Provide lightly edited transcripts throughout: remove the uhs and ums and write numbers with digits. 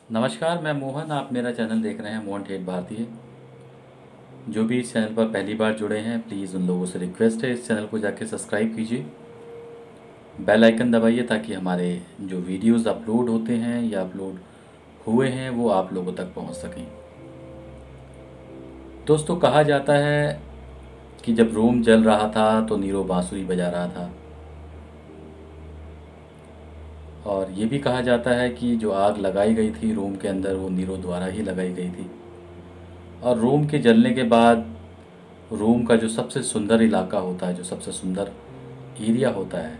नमस्कार, मैं मोहन। आप मेरा चैनल देख रहे हैं मोहन ठेठ भारतीय। जो भी इस चैनल पर पहली बार जुड़े हैं, प्लीज़ उन लोगों से रिक्वेस्ट है इस चैनल को जाके सब्सक्राइब कीजिए, बेल आइकन दबाइए ताकि हमारे जो वीडियोस अपलोड होते हैं या अपलोड हुए हैं वो आप लोगों तक पहुंच सकें। दोस्तों, कहा जाता है कि जब रोम जल रहा था तो नीरो बांसुरी बजा रहा था, और ये भी कहा जाता है कि जो आग लगाई गई थी रोम के अंदर वो नीरो द्वारा ही लगाई गई थी। और रोम के जलने के बाद रोम का जो सबसे सुंदर इलाका होता है, जो सबसे सुंदर एरिया होता है,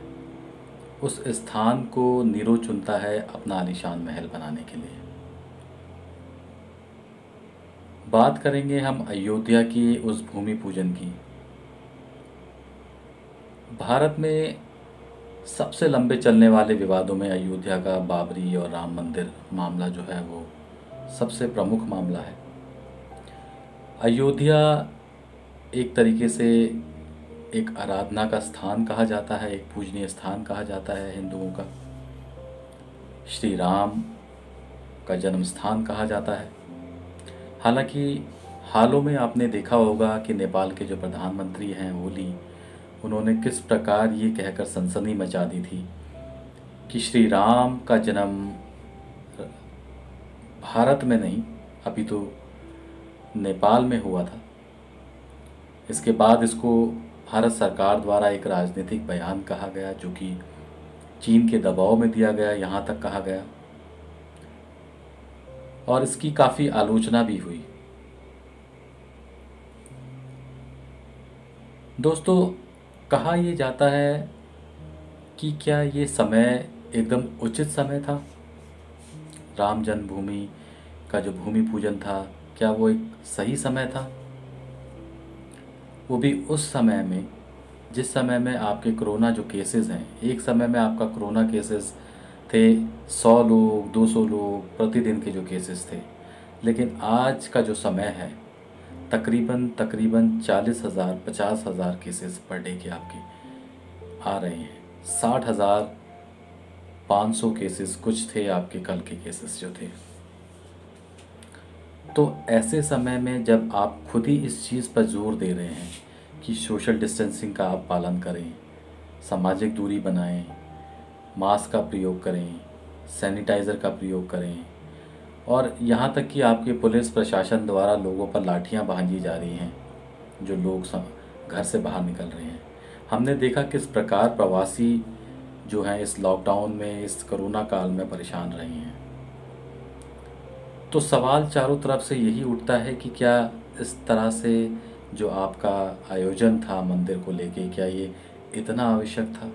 उस स्थान को नीरो चुनता है अपना आलीशान महल बनाने के लिए। बात करेंगे हम अयोध्या की उस भूमि पूजन की। भारत में सबसे लंबे चलने वाले विवादों में अयोध्या का बाबरी और राम मंदिर मामला जो है वो सबसे प्रमुख मामला है। अयोध्या एक तरीके से एक आराधना का स्थान कहा जाता है, एक पूजनीय स्थान कहा जाता है हिंदुओं का। श्री राम का जन्म स्थान कहा जाता है। हालांकि हालों में आपने देखा होगा कि नेपाल के जो प्रधानमंत्री हैं ओली, उन्होंने किस प्रकार ये कहकर सनसनी मचा दी थी कि श्री राम का जन्म भारत में नहीं, अभी तो नेपाल में हुआ था। इसके बाद इसको भारत सरकार द्वारा एक राजनीतिक बयान कहा गया, जो कि चीन के दबाव में दिया गया, यहाँ तक कहा गया, और इसकी काफ़ी आलोचना भी हुई। दोस्तों, कहा यह जाता है कि क्या ये समय एकदम उचित समय था? राम जन्मभूमि का जो भूमि पूजन था, क्या वो एक सही समय था? वो भी उस समय में जिस समय में आपके कोरोना जो केसेस हैं, एक समय में आपका कोरोना केसेस थे 100 लोग, 200 लोग प्रतिदिन के जो केसेस थे। लेकिन आज का जो समय है, तकरीबन तकरीबन 40,000 50,000 केसेस पर डे के आपके आ रहे हैं। 60,500 केसेस कुछ थे आपके कल के केसेस जो थे। तो ऐसे समय में जब आप खुद ही इस चीज़ पर जोर दे रहे हैं कि सोशल डिस्टेंसिंग का आप पालन करें, सामाजिक दूरी बनाएं, मास्क का प्रयोग करें, सैनिटाइज़र का प्रयोग करें, और यहाँ तक कि आपके पुलिस प्रशासन द्वारा लोगों पर लाठियाँ भांजी जा रही हैं जो लोग घर से बाहर निकल रहे हैं। हमने देखा किस प्रकार प्रवासी जो हैं इस लॉकडाउन में, इस कोरोना काल में परेशान रहे हैं। तो सवाल चारों तरफ से यही उठता है कि क्या इस तरह से जो आपका आयोजन था मंदिर को लेके, क्या ये इतना आवश्यक था?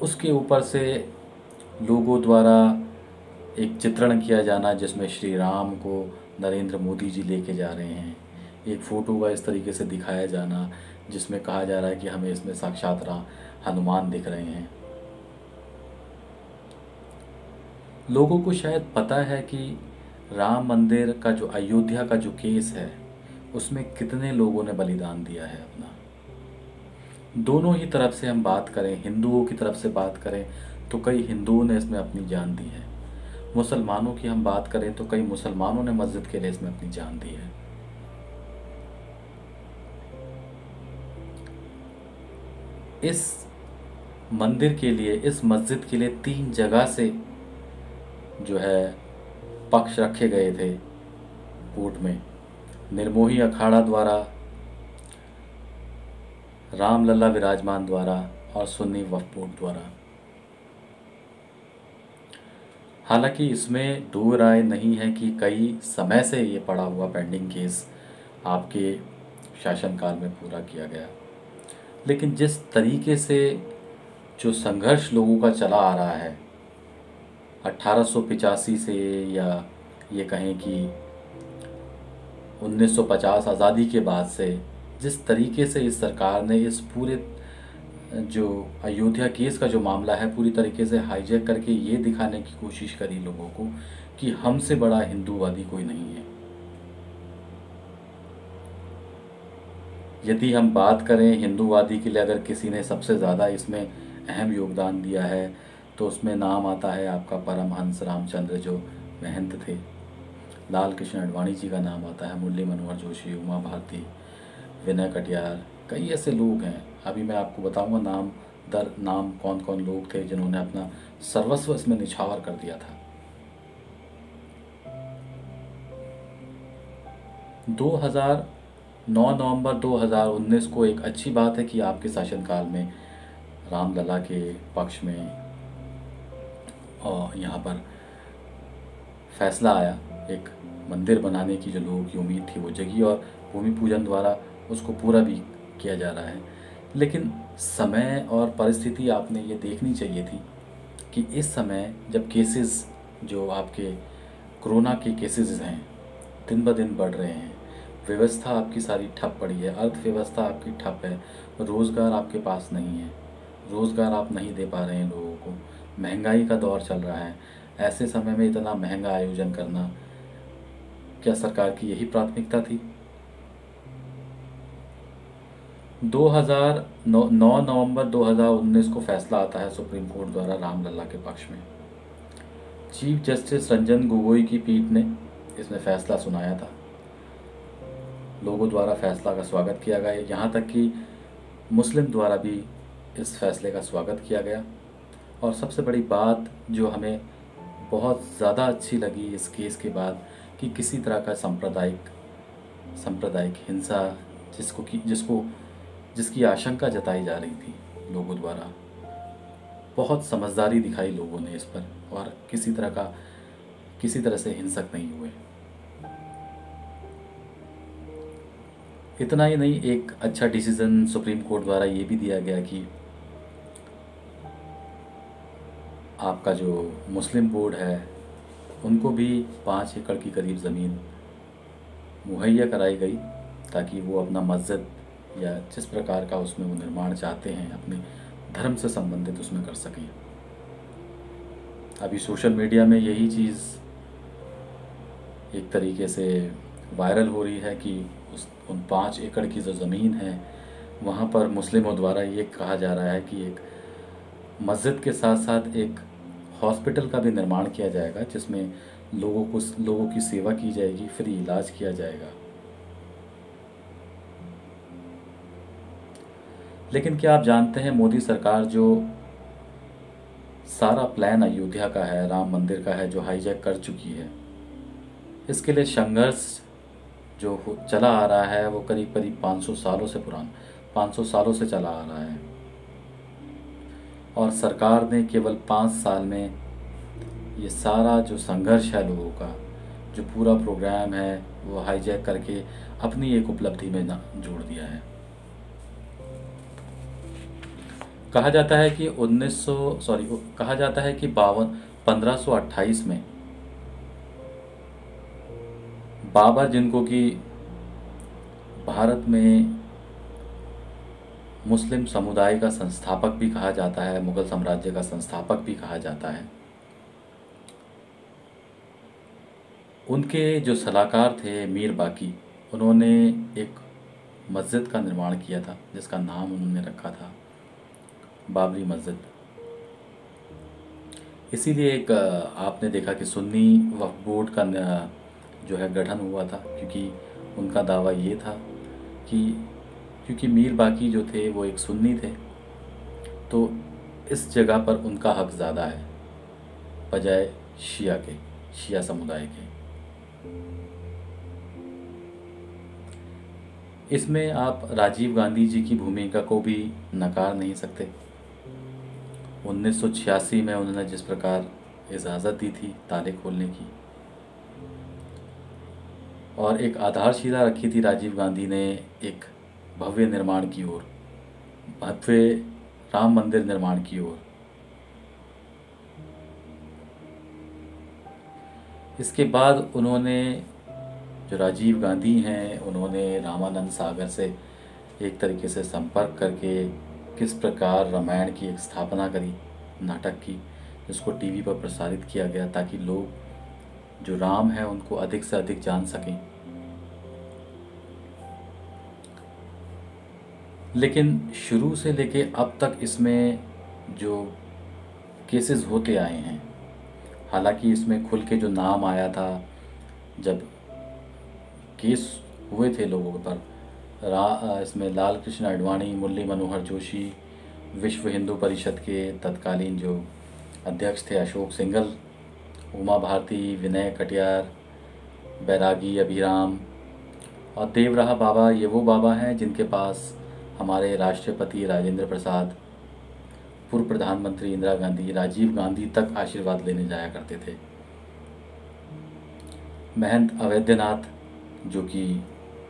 उसके ऊपर से लोगों द्वारा एक चित्रण किया जाना जिसमें श्री राम को नरेंद्र मोदी जी लेके जा रहे हैं, एक फ़ोटो का इस तरीके से दिखाया जाना जिसमें कहा जा रहा है कि हमें इसमें साक्षात हनुमान दिख रहे हैं। लोगों को शायद पता है कि राम मंदिर का जो अयोध्या का जो केस है उसमें कितने लोगों ने बलिदान दिया है अपना। दोनों ही तरफ से हम बात करें, हिंदुओं की तरफ से बात करें तो कई हिंदुओं ने इसमें अपनी जान दी है, मुसलमानों की हम बात करें तो कई मुसलमानों ने मस्जिद के लिए इसमें अपनी जान दी है। इस मंदिर के लिए, इस मस्जिद के लिए 3 जगह से जो है पक्ष रखे गए थे कोर्ट में। निर्मोही अखाड़ा द्वारा, रामलला विराजमान द्वारा और सुन्नी वक्फ बोर्ड द्वारा। हालांकि इसमें दो राय नहीं है कि कई समय से ये पड़ा हुआ पेंडिंग केस आपके शासनकाल में पूरा किया गया, लेकिन जिस तरीके से जो संघर्ष लोगों का चला आ रहा है 1885 से, या ये कहें कि 1950 आज़ादी के बाद से, जिस तरीके से इस सरकार ने इस पूरे जो अयोध्या केस का जो मामला है पूरी तरीके से हाईजैक करके ये दिखाने की कोशिश करी लोगों को कि हमसे बड़ा हिंदूवादी कोई नहीं है। यदि हम बात करें हिंदूवादी के लिए, अगर किसी ने सबसे ज़्यादा इसमें अहम योगदान दिया है तो उसमें नाम आता है आपका परमहंस रामचंद्र जो महंत थे। लाल कृष्ण आडवाणी जी का नाम आता है, मुरली मनोहर जोशी, उमा भारती, विनय कटियार, कई ऐसे लोग हैं। अभी मैं आपको बताऊंगा नाम दर नाम कौन कौन लोग थे जिन्होंने अपना सर्वस्व इसमें निछावर कर दिया था। 2009 नवंबर 2019 को एक अच्छी बात है कि आपके शासनकाल में रामलला के पक्ष में और यहाँ पर फैसला आया। एक मंदिर बनाने की जो लोगों की उम्मीद थी वो जगी और भूमि पूजन द्वारा उसको पूरा भी किया जा रहा है। लेकिन समय और परिस्थिति आपने ये देखनी चाहिए थी कि इस समय जब केसेस जो आपके कोरोना के केसेस हैं दिन ब दिन बढ़ रहे हैं, व्यवस्था आपकी सारी ठप पड़ी है, अर्थव्यवस्था आपकी ठप है, रोज़गार आपके पास नहीं है, रोज़गार आप नहीं दे पा रहे हैं लोगों को, महंगाई का दौर चल रहा है। ऐसे समय में इतना महंगा आयोजन करना क्या सरकार की यही प्राथमिकता थी? 2009 नवंबर 2019 को फैसला आता है सुप्रीम कोर्ट द्वारा रामलला के पक्ष में। चीफ जस्टिस रंजन गोगोई की पीठ ने इसमें फैसला सुनाया था। लोगों द्वारा फैसला का स्वागत किया गया, यहाँ तक कि मुस्लिम द्वारा भी इस फैसले का स्वागत किया गया। और सबसे बड़ी बात जो हमें बहुत ज़्यादा अच्छी लगी इस केस के बाद कि किसी तरह का सांप्रदायिक हिंसा जिसकी आशंका जताई जा रही थी लोगों द्वारा, बहुत समझदारी दिखाई लोगों ने इस पर और किसी तरह से हिंसक नहीं हुए। इतना ही नहीं, एक अच्छा डिसीजन सुप्रीम कोर्ट द्वारा ये भी दिया गया कि आपका जो मुस्लिम बोर्ड है उनको भी 5 एकड़ की करीब ज़मीन मुहैया कराई गई ताकि वो अपना मस्जिद या जिस प्रकार का उसमें वो निर्माण चाहते हैं अपने धर्म से संबंधित उसमें कर सकें। अभी सोशल मीडिया में यही चीज़ एक तरीके से वायरल हो रही है कि उन 5 एकड़ की जो ज़मीन है वहाँ पर मुस्लिमों द्वारा ये कहा जा रहा है कि एक मस्जिद के साथ साथ एक हॉस्पिटल का भी निर्माण किया जाएगा जिसमें लोगों की सेवा की जाएगी, फ्री इलाज किया जाएगा। लेकिन क्या आप जानते हैं मोदी सरकार जो सारा प्लान अयोध्या का है, राम मंदिर का है, जो हाईजैक कर चुकी है, इसके लिए संघर्ष जो चला आ रहा है वो करीब करीब 500 सालों से चला आ रहा है। और सरकार ने केवल 5 साल में ये सारा जो संघर्ष है लोगों का, जो पूरा प्रोग्राम है वो हाईजैक करके अपनी एक उपलब्धि में जोड़ दिया है। कहा जाता है कि 1528 में बाबर, जिनको कि भारत में मुस्लिम समुदाय का संस्थापक भी कहा जाता है, मुगल साम्राज्य का संस्थापक भी कहा जाता है, उनके जो सलाहकार थे मीर बाकी, उन्होंने एक मस्जिद का निर्माण किया था जिसका नाम उन्होंने रखा था बाबरी मस्जिद। इसीलिए एक आपने देखा कि सुन्नी वक्फ बोर्ड का जो है गठन हुआ था, क्योंकि उनका दावा ये था कि क्योंकि मीर बाकी जो थे वो एक सुन्नी थे तो इस जगह पर उनका हक ज़्यादा है बजाय शिया समुदाय के। इसमें आप राजीव गांधी जी की भूमिका को भी नकार नहीं सकते। 1986 में उन्होंने जिस प्रकार इजाज़त दी थी ताले खोलने की और एक आधारशिला रखी थी राजीव गांधी ने एक भव्य निर्माण की ओर, भव्य राम मंदिर निर्माण की ओर। इसके बाद उन्होंने, जो राजीव गांधी हैं, उन्होंने रामानंद सागर से एक तरीके से संपर्क करके किस प्रकार रामायण की एक स्थापना करी, नाटक की, जिसको टीवी पर प्रसारित किया गया ताकि लोग जो राम है उनको अधिक से अधिक जान सकें। लेकिन शुरू से लेके अब तक इसमें जो केसेस होते आए हैं। हालांकि इसमें खुल के जो नाम आया था जब केस हुए थे लोगों पर, इसमें लाल कृष्ण आडवाणी, मुरली मनोहर जोशी, विश्व हिंदू परिषद के तत्कालीन जो अध्यक्ष थे अशोक सिंघल, उमा भारती, विनय कटियार, बैरागी अभिराम और देवराहा बाबा, ये वो बाबा हैं जिनके पास हमारे राष्ट्रपति राजेंद्र प्रसाद, पूर्व प्रधानमंत्री इंदिरा गांधी, राजीव गांधी तक आशीर्वाद लेने जाया करते थे। महंत अवैधनाथ जो कि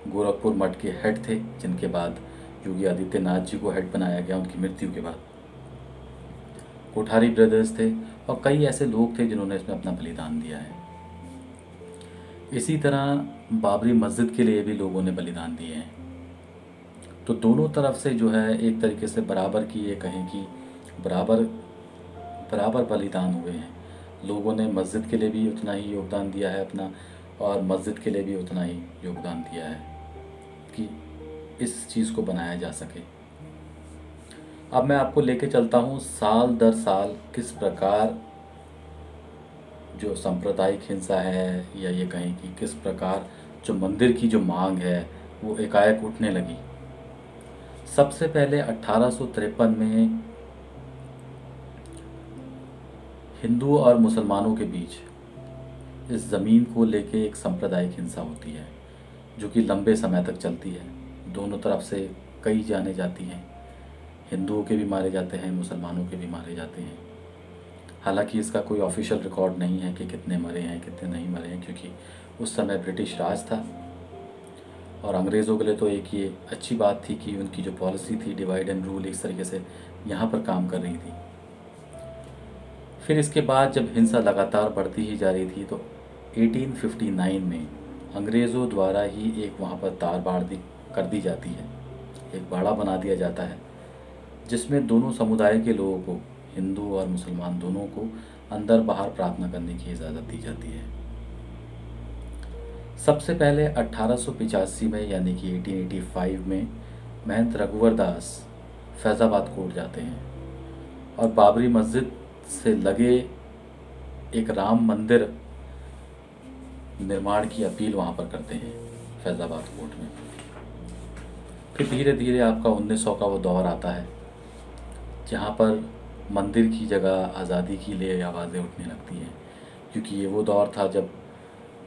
गोरखपुर मठ के हेड थे, जिनके बाद योगी आदित्यनाथ जी को हेड बनाया गया उनकी मृत्यु के बाद। कोठारी ब्रदर्स थे और कई ऐसे लोग थे जिन्होंने इसमें अपना बलिदान दिया है। इसी तरह बाबरी मस्जिद के लिए भी लोगों ने बलिदान दिए हैं। तो दोनों तरफ से जो है एक तरीके से बराबर की, ये कहें कि बराबर बराबर बलिदान हुए हैं। लोगों ने मस्जिद के लिए भी उतना ही योगदान दिया है अपना, और मस्जिद के लिए भी उतना ही योगदान दिया है कि इस चीज़ को बनाया जा सके। अब मैं आपको लेके चलता हूँ साल दर साल किस प्रकार जो सांप्रदायिक हिंसा है, या ये कहें कि किस प्रकार जो मंदिर की जो मांग है वो एकाएक उठने लगी। सबसे पहले 1853 में हिंदू और मुसलमानों के बीच इस ज़मीन को लेके एक सांप्रदायिक हिंसा होती है जो कि लंबे समय तक चलती है। दोनों तरफ से कई जाने जाती हैं, हिंदुओं के भी मारे जाते हैं, मुसलमानों के भी मारे जाते हैं। हालांकि इसका कोई ऑफिशियल रिकॉर्ड नहीं है कि कितने मरे हैं कितने नहीं मरे हैं, क्योंकि उस समय ब्रिटिश राज था और अंग्रेज़ों के लिए तो एक ये अच्छी बात थी कि उनकी जो पॉलिसी थी डिवाइड एंड रूल इस तरीके से यहाँ पर काम कर रही थी। फिर इसके बाद जब हिंसा लगातार बढ़ती ही जा रही थी तो 1859 में अंग्रेज़ों द्वारा ही एक वहाँ पर तार बाड़ कर दी जाती है, एक बाड़ा बना दिया जाता है जिसमें दोनों समुदाय के लोगों को, हिंदू और मुसलमान दोनों को, अंदर बाहर प्रार्थना करने की इजाज़त दी जाती है। सबसे पहले 1885 में यानी कि 1885 में महंत रघुवर दास फैज़ाबाद कोर्ट जाते हैं और बाबरी मस्जिद से लगे एक राम मंदिर निर्माण की अपील वहाँ पर करते हैं फैज़ाबाद कोर्ट में। फिर धीरे धीरे आपका 1900 का वो दौर आता है जहाँ पर मंदिर की जगह आज़ादी के लिए आवाज़ें उठने लगती हैं, क्योंकि ये वो दौर था जब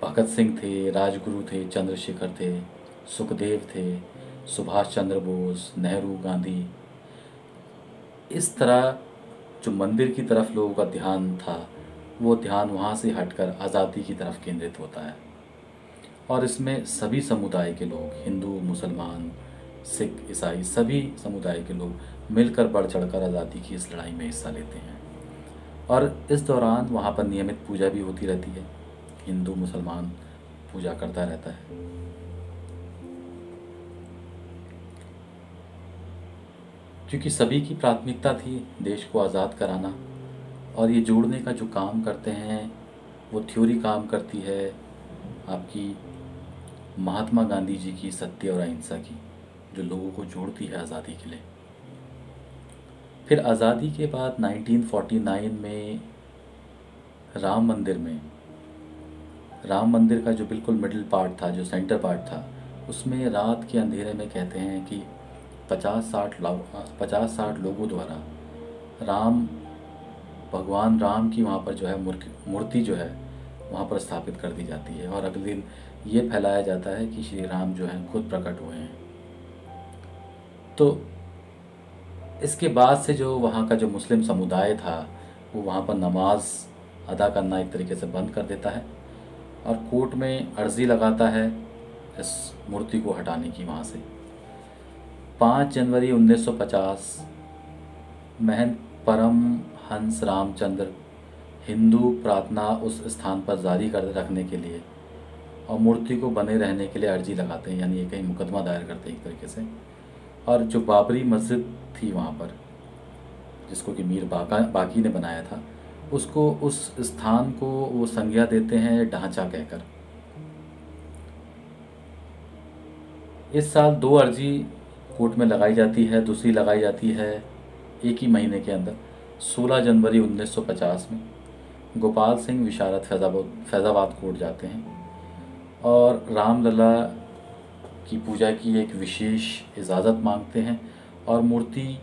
भगत सिंह थे, राजगुरु थे, चंद्रशेखर थे, सुखदेव थे, सुभाष चंद्र बोस, नेहरू, गांधी। इस तरह जो मंदिर की तरफ लोगों का ध्यान था वो ध्यान वहाँ से हटकर आज़ादी की तरफ केंद्रित होता है और इसमें सभी समुदाय के लोग, हिंदू, मुसलमान, सिख, ईसाई, सभी समुदाय के लोग मिलकर बढ़ चढ़कर आज़ादी की इस लड़ाई में हिस्सा लेते हैं। और इस दौरान वहाँ पर नियमित पूजा भी होती रहती है, हिंदू मुसलमान पूजा करता रहता है। क्योंकि सभी की प्राथमिकता थी देश को आज़ाद कराना, और ये जोड़ने का जो काम करते हैं वो थ्योरी काम करती है आपकी महात्मा गांधी जी की सत्य और अहिंसा की, जो लोगों को जोड़ती है आज़ादी के लिए। फिर आज़ादी के बाद 1949 में राम मंदिर का जो बिल्कुल मिडिल पार्ट था, जो सेंटर पार्ट था, उसमें रात के अंधेरे में कहते हैं कि 50-60 लोगों द्वारा भगवान राम की वहाँ पर जो है मूर्ति जो है वहाँ पर स्थापित कर दी जाती है और अगले दिन ये फैलाया जाता है कि श्री राम जो हैं खुद प्रकट हुए हैं। तो इसके बाद से जो वहाँ का जो मुस्लिम समुदाय था वो वहाँ पर नमाज अदा करना एक तरीके से बंद कर देता है और कोर्ट में अर्ज़ी लगाता है इस मूर्ति को हटाने की वहाँ से। 5 जनवरी 1950 महंत परम हंस रामचंद्र हिंदू प्रार्थना उस स्थान पर जारी कर रखने के लिए और मूर्ति को बने रहने के लिए अर्जी लगाते हैं, यानी ये कहीं मुकदमा दायर करते हैं एक तरीके से। और जो बाबरी मस्जिद थी वहाँ पर, जिसको कि मीर बाकी ने बनाया था, उसको, उस स्थान को वो संज्ञा देते हैं ढांचा कहकर। इस साल 2 अर्जी कोर्ट में लगाई जाती है, दूसरी लगाई जाती है एक ही महीने के अंदर, 16 जनवरी 1950 में गोपाल सिंह विशारद फैज़ाबाद कोर्ट जाते हैं और रामलला की पूजा की एक विशेष इजाज़त मांगते हैं और मूर्ति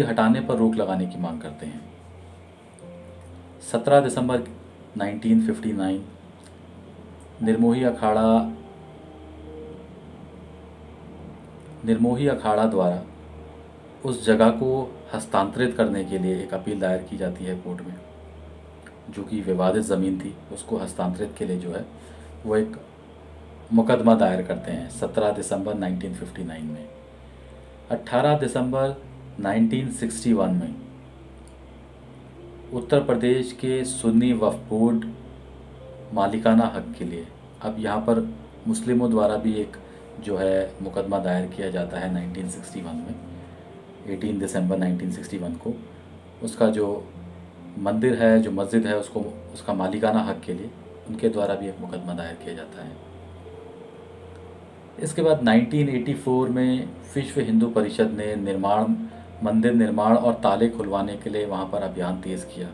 हटाने पर रोक लगाने की मांग करते हैं। 17 दिसंबर 1959 निर्मोही अखाड़ा द्वारा उस जगह को हस्तांतरित करने के लिए एक अपील दायर की जाती है कोर्ट में, जो कि विवादित ज़मीन थी। उसको हस्तांतरित के लिए जो है वो एक मुकदमा दायर करते हैं 17 दिसंबर 1959 में। 18 दिसंबर 1961 में उत्तर प्रदेश के सुन्नी वक्फ बोर्ड मालिकाना हक के लिए, अब यहाँ पर मुस्लिमों द्वारा भी एक जो है मुकदमा दायर किया जाता है 1961 में, 18 दिसंबर 1961 को। उसका जो मंदिर है, जो मस्जिद है, उसका मालिकाना हक के लिए उनके द्वारा भी एक मुकदमा दायर किया जाता है। इसके बाद 1984 में विश्व हिंदू परिषद ने मंदिर निर्माण और ताले खुलवाने के लिए वहाँ पर अभियान तेज़ किया।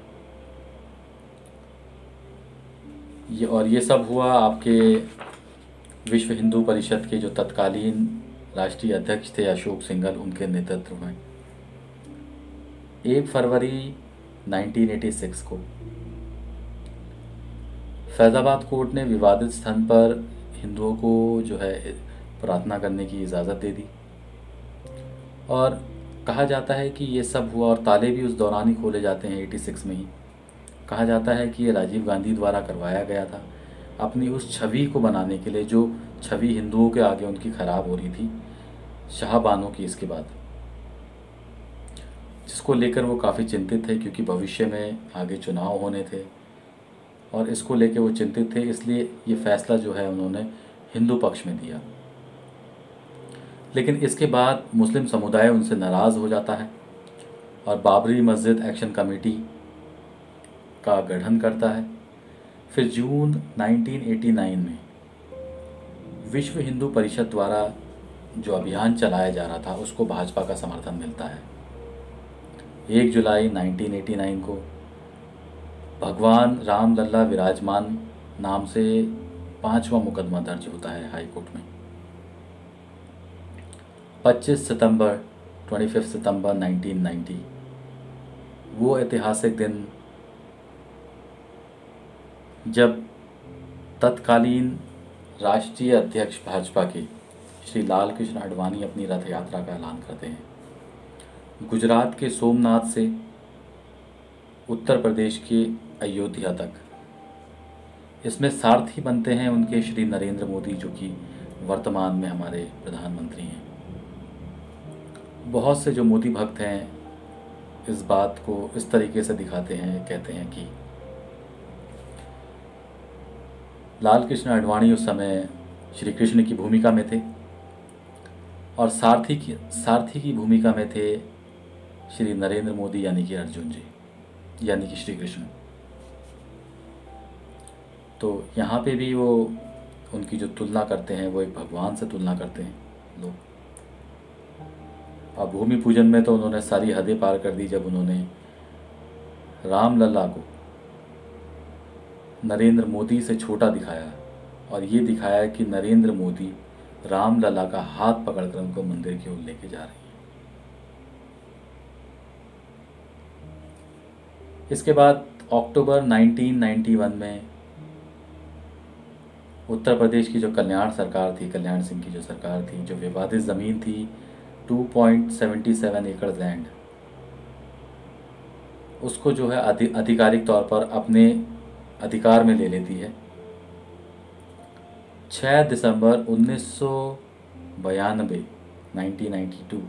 ये सब हुआ आपके विश्व हिंदू परिषद के जो तत्कालीन राष्ट्रीय अध्यक्ष थे अशोक सिंघल, उनके नेतृत्व में। 1 फरवरी 1986 को फैज़ाबाद कोर्ट ने विवादित स्थान पर हिंदुओं को जो है प्रार्थना करने की इजाज़त दे दी और कहा जाता है कि ये सब हुआ, और ताले भी उस दौरान ही खोले जाते हैं 86 में ही। कहा जाता है कि ये राजीव गांधी द्वारा करवाया गया था अपनी उस छवि को बनाने के लिए, जो छवि हिंदुओं के आगे उनकी ख़राब हो रही थी शाहबानों की इसके बाद, जिसको लेकर वो काफ़ी चिंतित थे क्योंकि भविष्य में आगे चुनाव होने थे और इसको लेकर वो चिंतित थे। इसलिए ये फ़ैसला जो है उन्होंने हिंदू पक्ष में दिया। लेकिन इसके बाद मुस्लिम समुदाय उनसे नाराज़ हो जाता है और बाबरी मस्जिद एक्शन कमेटी का गठन करता है। फिर जून 1989 में विश्व हिंदू परिषद द्वारा जो अभियान चलाया जा रहा था उसको भाजपा का समर्थन मिलता है। 1 जुलाई 1989 को भगवान रामलला विराजमान नाम से 5वां मुकदमा दर्ज होता है हाई कोर्ट में। 25 सितंबर 1990 वो ऐतिहासिक दिन जब तत्कालीन राष्ट्रीय अध्यक्ष भाजपा के श्री लाल कृष्ण आडवाणी अपनी रथ यात्रा का ऐलान करते हैं गुजरात के सोमनाथ से उत्तर प्रदेश के अयोध्या तक। इसमें सारथी बनते हैं उनके श्री नरेंद्र मोदी, जो कि वर्तमान में हमारे प्रधानमंत्री हैं। बहुत से जो मोदी भक्त हैं इस बात को इस तरीके से दिखाते हैं, कहते हैं कि लाल कृष्ण आडवाणी उस समय श्री कृष्ण की भूमिका में थे और सारथी की भूमिका में थे श्री नरेंद्र मोदी यानी कि अर्जुन जी, यानी कि श्री कृष्ण। तो यहाँ पे भी वो उनकी जो तुलना करते हैं वो एक भगवान से तुलना करते हैं लोग। अब भूमि पूजन में तो उन्होंने सारी हदें पार कर दी जब उन्होंने रामलला को नरेंद्र मोदी से छोटा दिखाया और ये दिखाया कि नरेंद्र मोदी रामलला का हाथ पकड़कर उनको मंदिर की ओर लेके जा रहे हैं। इसके बाद अक्टूबर 1991 में उत्तर प्रदेश की जो कल्याण सरकार थी, कल्याण सिंह की जो सरकार थी, जो विवादित ज़मीन थी 2.77 एकड़ लैंड, उसको जो है आधिकारिक तौर पर अपने अधिकार में ले लेती है। 6 दिसंबर 1992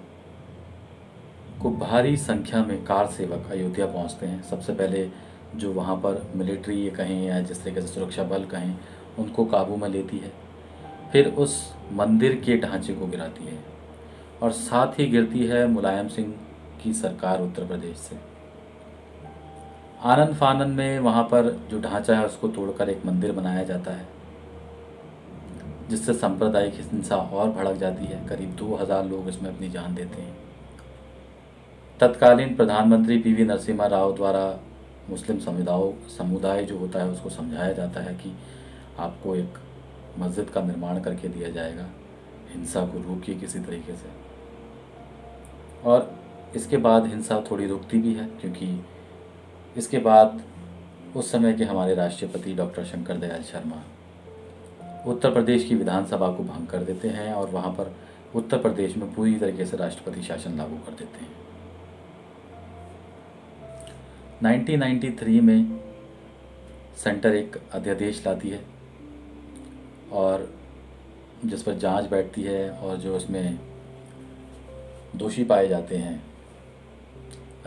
को भारी संख्या में कार सेवक अयोध्या पहुंचते हैं। सबसे पहले जो वहां पर मिलिट्री ये कहें या जिस तरीके से सुरक्षा बल कहें उनको काबू में लेती है, फिर उस मंदिर के ढांचे को गिराती है और साथ ही गिरती है मुलायम सिंह की सरकार उत्तर प्रदेश से। आनन फानन में वहाँ पर जो ढांचा है उसको तोड़कर एक मंदिर बनाया जाता है, जिससे सांप्रदायिक हिंसा और भड़क जाती है। करीब 2000 लोग इसमें अपनी जान देते हैं तत्कालीन प्रधानमंत्री पीवी नरसिम्हा राव द्वारा मुस्लिम समुदाय जो होता है उसको समझाया जाता है कि आपको एक मस्जिद का निर्माण करके दिया जाएगा, हिंसा को रोकिए किसी तरीके से। और इसके बाद हिंसा थोड़ी रुकती भी है, क्योंकि इसके बाद उस समय के हमारे राष्ट्रपति डॉक्टर शंकर दयाल शर्मा उत्तर प्रदेश की विधानसभा को भंग कर देते हैं और वहाँ पर उत्तर प्रदेश में पूरी तरीके से राष्ट्रपति शासन लागू कर देते हैं। 1993 में सेंटर एक अध्यादेश लाती है और जिस पर जांच बैठती है, और जो उसमें दोषी पाए जाते हैं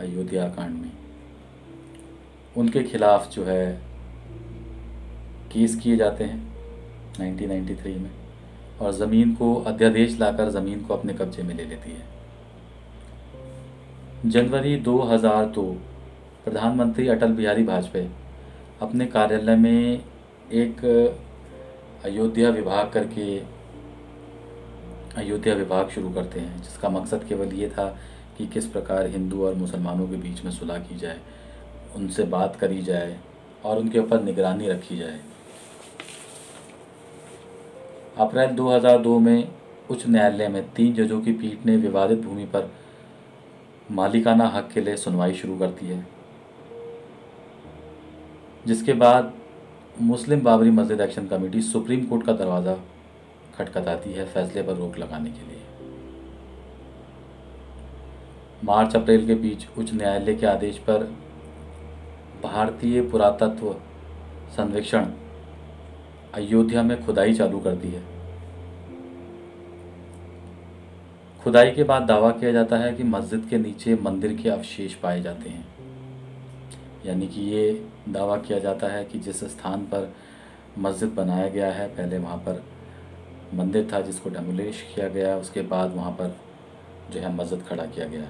अयोध्या कांड में, उनके खिलाफ जो है केस किए जाते हैं 1993 में, और ज़मीन को अध्यादेश लाकर ज़मीन को अपने कब्जे में ले लेती है। जनवरी 2002 प्रधानमंत्री अटल बिहारी वाजपेयी अपने कार्यालय में एक अयोध्या विभाग शुरू करते हैं, जिसका मकसद केवल ये था कि किस प्रकार हिंदू और मुसलमानों के बीच में सुलह की जाए, उनसे बात करी जाए और उनके ऊपर निगरानी रखी जाए। अप्रैल 2002 में उच्च न्यायालय में 3 जजों की पीठ ने विवादित भूमि पर मालिकाना हक के लिए सुनवाई शुरू करती है, जिसके बाद मुस्लिम बाबरी मस्जिद एक्शन कमेटी सुप्रीम कोर्ट का दरवाज़ा खटखटाती है फैसले पर रोक लगाने के लिए। मार्च अप्रैल के बीच उच्च न्यायालय के आदेश पर भारतीय पुरातत्व सर्वेक्षण अयोध्या में खुदाई चालू करती है। खुदाई के बाद दावा किया जाता है कि मस्जिद के नीचे मंदिर के अवशेष पाए जाते हैं, यानी कि ये दावा किया जाता है कि जिस स्थान पर मस्जिद बनाया गया है पहले वहाँ पर मंदिर था जिसको डेमोलिश किया गया, उसके बाद वहाँ पर जो है मस्जिद खड़ा किया गया।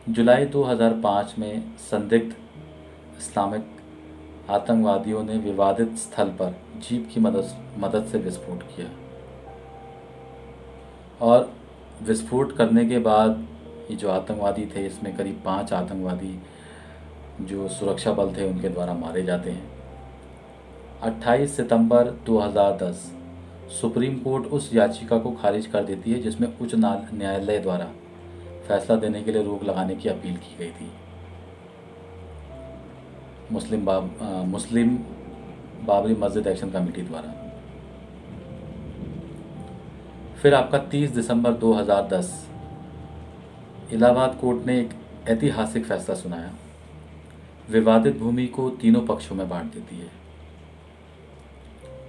जुलाई 2005 में संदिग्ध इस्लामिक आतंकवादियों ने विवादित स्थल पर जीप की मदद से विस्फोट किया, और विस्फोट करने के बाद ये जो आतंकवादी थे, इसमें करीब 5 आतंकवादी जो सुरक्षा बल थे उनके द्वारा मारे जाते हैं। 28 सितंबर 2010 सुप्रीम कोर्ट उस याचिका को खारिज कर देती है जिसमें उच्च न्यायालय द्वारा फैसला देने के लिए रोक लगाने की अपील की गई थी मुस्लिम बाबरी मस्जिद एक्शन कमेटी द्वारा। फिर आपका 30 दिसंबर 2010 इलाहाबाद कोर्ट ने एक ऐतिहासिक फैसला सुनाया, विवादित भूमि को तीनों पक्षों में बांट देती है।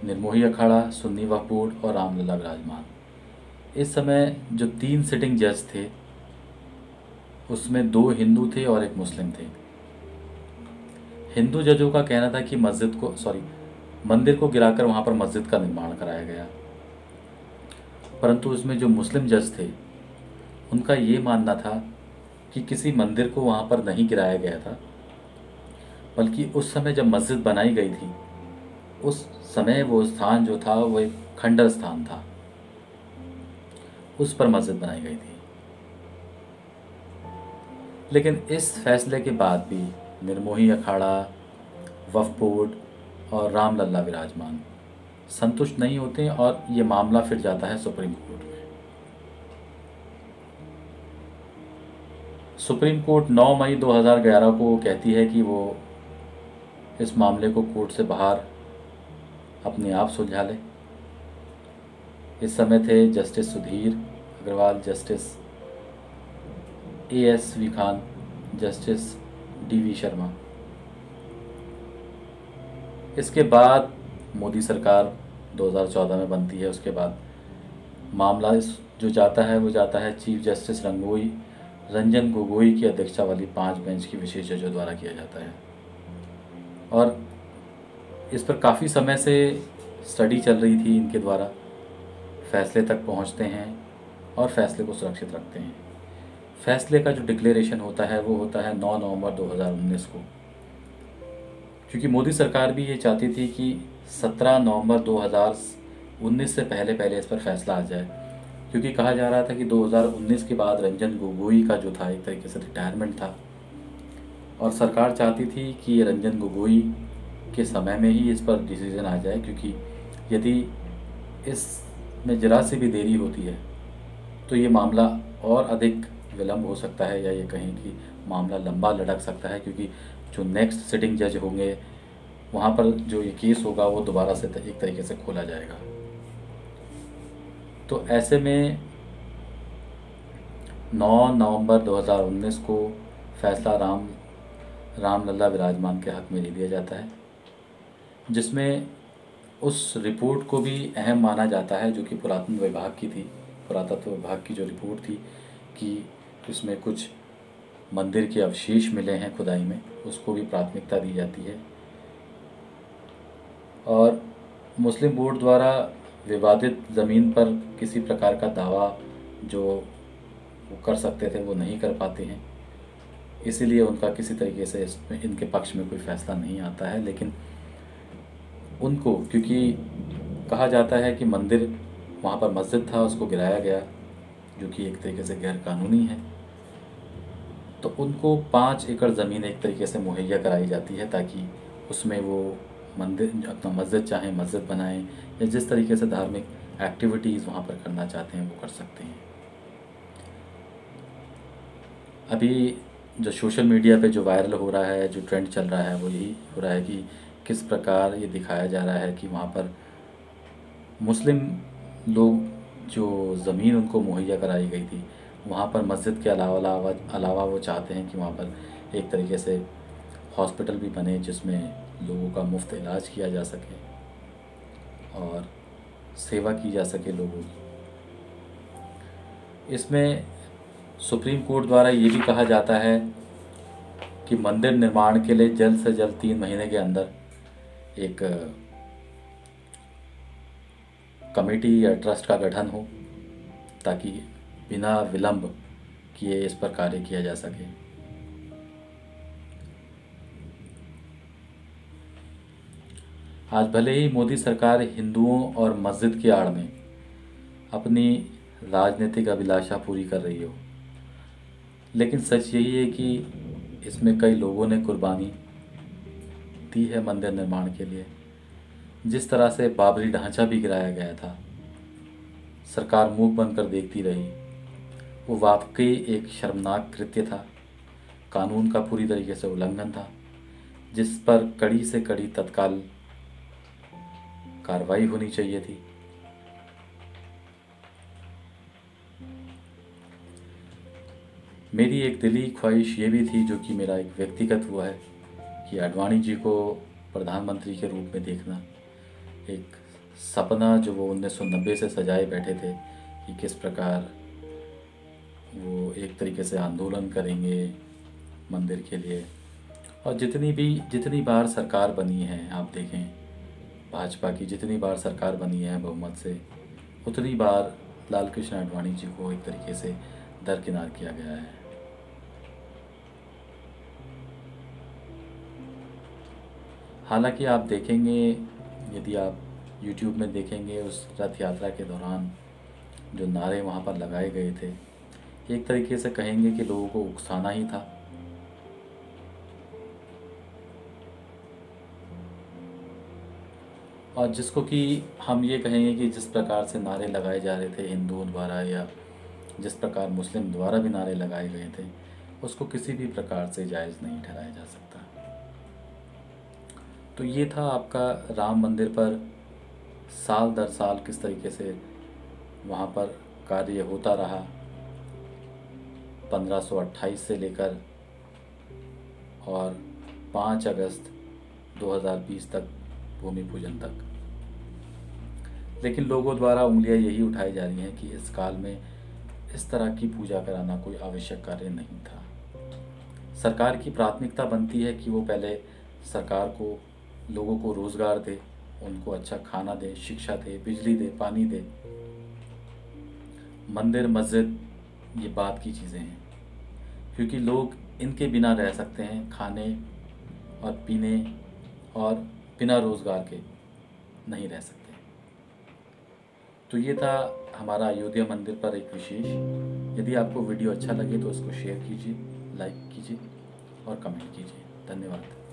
निर्मोही अखाड़ा, सुन्नी वक्फ बोर्ड और रामलला विराजमान। इस समय जो 3 सिटिंग जज थे उसमें 2 हिंदू थे और 1 मुस्लिम थे। हिंदू जजों का कहना था कि मंदिर को गिराकर वहाँ पर मस्जिद का निर्माण कराया गया, परंतु उसमें जो मुस्लिम जज थे उनका ये मानना था कि किसी मंदिर को वहाँ पर नहीं गिराया गया था, बल्कि उस समय जब मस्जिद बनाई गई थी उस समय वो स्थान जो था वो एक खंडर स्थान था, उस पर मस्जिद बनाई गई थी। लेकिन इस फैसले के बाद भी निर्मोही अखाड़ा, वक्फ बोर्ड और रामलला विराजमान संतुष्ट नहीं होते और ये मामला फिर जाता है सुप्रीम कोर्ट में। सुप्रीम कोर्ट 9 मई 2011 को कहती है कि वो इस मामले को कोर्ट से बाहर अपने आप सुलझा ले। इस समय थे justice Sudhir Agrawal, justice ASV Khan, justice DV Sharma. इसके बाद मोदी सरकार 2014 में बनती है। उसके बाद मामला जो जाता है वो जाता है चीफ जस्टिस रंजन गोगोई की अध्यक्षता वाली 5 बेंच की विशेष जजों द्वारा किया जाता है, और इस पर काफ़ी समय से स्टडी चल रही थी इनके द्वारा। फैसले तक पहुंचते हैं और फैसले को सुरक्षित रखते हैं। फैसले का जो डिक्लेरेशन होता है वो होता है 9 नवंबर 2019 को, क्योंकि मोदी सरकार भी ये चाहती थी कि 17 नवंबर 2019 से पहले इस पर फैसला आ जाए, क्योंकि कहा जा रहा था कि 2019 के बाद रंजन गोगोई का जो था एक तरीके से रिटायरमेंट था, और सरकार चाहती थी कि ये रंजन गोगोई के समय में ही इस पर डिसीजन आ जाए, क्योंकि यदि इसमें ज़रा सी भी देरी होती है तो ये मामला और अधिक विलम्ब हो सकता है, या ये कहें कि मामला लंबा लटक सकता है, क्योंकि जो नेक्स्ट सिटिंग जज होंगे वहाँ पर जो ये केस होगा वो दोबारा से एक तरीके से खोला जाएगा। तो ऐसे में 9 नवंबर 2019 को फैसला रामलला विराजमान के हक़ में ले लिया जाता है, जिसमें उस रिपोर्ट को भी अहम माना जाता है जो कि पुरातत्व विभाग की जो रिपोर्ट थी कि उसमें कुछ मंदिर के अवशेष मिले हैं खुदाई में, उसको भी प्राथमिकता दी जाती है। और मुस्लिम बोर्ड द्वारा विवादित ज़मीन पर किसी प्रकार का दावा जो वो कर सकते थे वो नहीं कर पाते हैं, इसीलिए उनका किसी तरीके से इसमें इनके पक्ष में कोई फ़ैसला नहीं आता है। लेकिन उनको, क्योंकि कहा जाता है कि मंदिर वहाँ पर मस्जिद था, उसको गिराया गया, जो कि एक तरीके से गैर कानूनी है, तो उनको 5 एकड़ ज़मीन एक तरीके से मुहैया कराई जाती है ताकि उसमें वो मंदिर अपना मस्जिद चाहे मस्जिद बनाएं, या जिस तरीके से धार्मिक एक्टिविटीज़ वहाँ पर करना चाहते हैं वो कर सकते हैं। अभी जो सोशल मीडिया पे जो वायरल हो रहा है, जो ट्रेंड चल रहा है, वो यही हो रहा है कि किस प्रकार ये दिखाया जा रहा है कि वहाँ पर मुस्लिम लोग जो ज़मीन उनको मुहैया कराई गई थी, वहाँ पर मस्जिद के अलावा वो चाहते हैं कि वहाँ पर एक तरीके से हॉस्पिटल भी बने जिसमें लोगों का मुफ्त इलाज किया जा सके और सेवा की जा सके लोगों की। इसमें सुप्रीम कोर्ट द्वारा ये भी कहा जाता है कि मंदिर निर्माण के लिए जल्द से जल्द 3 महीने के अंदर एक कमेटी या ट्रस्ट का गठन हो, ताकि बिना विलंब किए इस पर कार्य किया जा सके। आज भले ही मोदी सरकार हिंदुओं और मस्जिद की आड़ में अपनी राजनीतिक अभिलाषा पूरी कर रही हो, लेकिन सच यही है कि इसमें कई लोगों ने कुर्बानी दी है मंदिर निर्माण के लिए। जिस तरह से बाबरी ढांचा भी गिराया गया था, सरकार मुंह बंद कर देखती रही, वो वाकई एक शर्मनाक कृत्य था, कानून का पूरी तरीके से उल्लंघन था, जिस पर कड़ी से कड़ी तत्काल कार्रवाई होनी चाहिए थी। मेरी एक दिली ख्वाहिश ये भी थी, जो कि मेरा एक व्यक्तिगत हुआ है, कि आडवाणी जी को प्रधानमंत्री के रूप में देखना, एक सपना जो वो 1990 से सजाए बैठे थे कि किस प्रकार वो एक तरीके से आंदोलन करेंगे मंदिर के लिए। और जितनी बार सरकार बनी है, आप देखें भाजपा की जितनी बार सरकार बनी है बहुमत से, उतनी बार लाल कृष्ण आडवाणी जी को एक तरीके से दरकिनार किया गया है। हालांकि आप देखेंगे, यदि आप YouTube में देखेंगे, उस रथ यात्रा के दौरान जो नारे वहाँ पर लगाए गए थे, एक तरीके से कहेंगे कि लोगों को उकसाना ही था। और जिसको कि हम ये कहेंगे कि जिस प्रकार से नारे लगाए जा रहे थे हिंदुओं द्वारा, या जिस प्रकार मुस्लिम द्वारा भी नारे लगाए गए थे, उसको किसी भी प्रकार से जायज़ नहीं ठहराया जा सकता। तो ये था आपका राम मंदिर पर साल दर साल किस तरीके से वहाँ पर कार्य होता रहा, 1528 से लेकर और 5 अगस्त 2020 तक, भूमि पूजन तक। लेकिन लोगों द्वारा उंगलियां यही उठाई जा रही हैं कि इस काल में इस तरह की पूजा कराना कोई आवश्यक कार्य नहीं था। सरकार की प्राथमिकता बनती है कि वो पहले सरकार को, लोगों को रोज़गार दे, उनको अच्छा खाना दे, शिक्षा दे, बिजली दे, पानी दे। मंदिर मस्जिद ये बात की चीज़ें हैं, क्योंकि लोग इनके बिना रह सकते हैं, खाने और पीने और बिना रोज़गार के नहीं रह सकते। तो ये था हमारा अयोध्या मंदिर पर एक विशेष। यदि आपको वीडियो अच्छा लगे तो इसको शेयर कीजिए, लाइक कीजिए और कमेंट कीजिए। धन्यवाद।